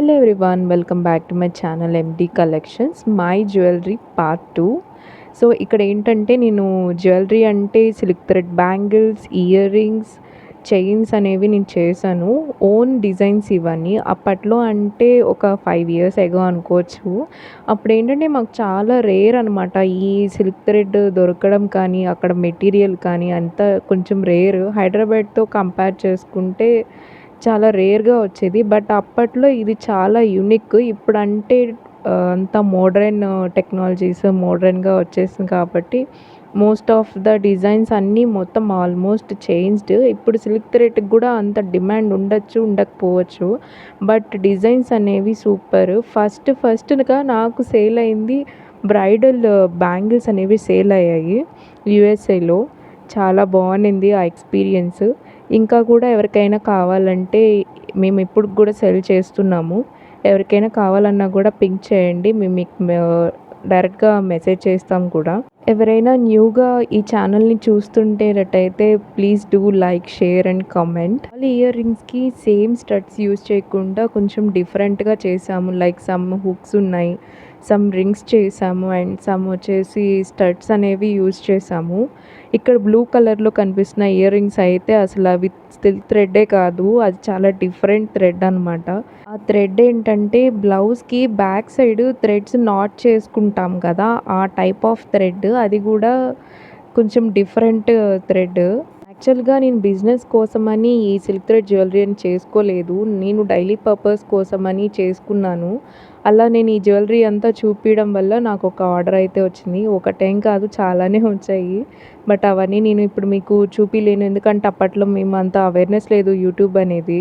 Hello everyone, welcome back to my channel MD Collections, my jewellery part 2. So ఇక్కడ ఏంటంటే నేను jewellery అంటే silk thread bangles, ear rings, chains అనేవి నేను చేశాను. ఓన్ డిజైన్స్ ఇవన్నీ. అప్పట్లో అంటే ఒక 5 ఇయర్స్ ఎగో అనుకోవచ్చు. అప్పుడేంటంటే మాకు చాలా రేర్ అనమాట. ఈ సిల్క్ థ్రెడ్ దొరకడం కానీ, అక్కడ మెటీరియల్ కానీ అంతా కొంచెం రేర్. హైదరాబాద్‌తో కంపేర్ చేసుకుంటే చాలా రేర్‌గా వచ్చేది. బట్ అప్పట్లో ఇది చాలా యూనిక్. ఇప్పుడంటే అంతా మోడ్రన్ టెక్నాలజీస్ మోడ్రన్‌గా వచ్చేసింది కాబట్టి మోస్ట్ ఆఫ్ ద డిజైన్స్ అన్నీ మొత్తం ఆల్మోస్ట్ చేంజ్డ్. ఇప్పుడు సిల్క్ థ్రెడ్‌కి గూడా అంత డిమాండ్ ఉండొచ్చు, ఉండకపోవచ్చు. బట్ డిజైన్స్ అనేవి సూపర్. ఫస్ట్‌గా నాకు సేల్ అయింది బ్రైడల్ బ్యాంగిల్స్ అనేవి సేల్ అయ్యాయి యూఎస్ఏలో. చాలా బాగుండింది ఆ ఎక్స్‌పీరియన్స్. ఇంకా కూడా ఎవరికైనా కావాలంటే మేము ఇప్పటికి కూడా సెల్ చేస్తున్నాము. ఎవరికైనా కావాలన్నా కూడా పింక్ చేయండి. మేము మీకు డైరెక్ట్‌గా మెసేజ్ చేస్తాం కూడా. ఎవరైనా న్యూగా ఈ ఛానల్‌ని చూస్తుంటేనట్టయితే please do like, share and comment. All ear రింగ్స్‌కి సేమ్ స్టడ్స్ యూజ్ చేయకుండా కొంచెం డిఫరెంట్‌గా చేసాము. లైక్ సమ్ హుక్స్ ఉన్నాయి, సమ్ రింగ్స్ చేసాము అండ్ సమ్ వచ్చేసి స్టడ్స్ అనేవి యూజ్ చేసాము. ఇక్కడ బ్లూ కలర్‌లో కనిపిస్తున్న ఇయర్ రింగ్స్ అయితే అసలు అవి సిల్క్ థ్రెడ్డే కాదు, అది చాలా డిఫరెంట్ థ్రెడ్ అనమాట. ఆ థ్రెడ్ ఏంటంటే బ్లౌజ్‌కి బ్యాక్ సైడ్ థ్రెడ్స్ నాట్ చేసుకుంటాం కదా, ఆ టైప్ ఆఫ్ థ్రెడ్. అది కూడా కొంచెం డిఫరెంట్ థ్రెడ్. యాక్చువల్‌గా నేను బిజినెస్ కోసమని ఈ సిల్క్ థ్రెడ్ జ్యువెలరీ అని చేసుకోలేదు. నేను డైలీ పర్పస్ కోసమని చేసుకున్నాను. అలా నేను ఈ జ్యువెలరీ అంతా చూపియడం వల్ల నాకు ఒక ఆర్డర్ అయితే వచ్చింది. ఒకటేం కాదు, చాలానే వచ్చాయి. బట్ అవన్నీ నేను ఇప్పుడు మీకు చూపియలేను. ఎందుకంటే అప్పట్లో మేము అంత అవేర్‌నెస్ లేదు యూట్యూబ్ అనేది.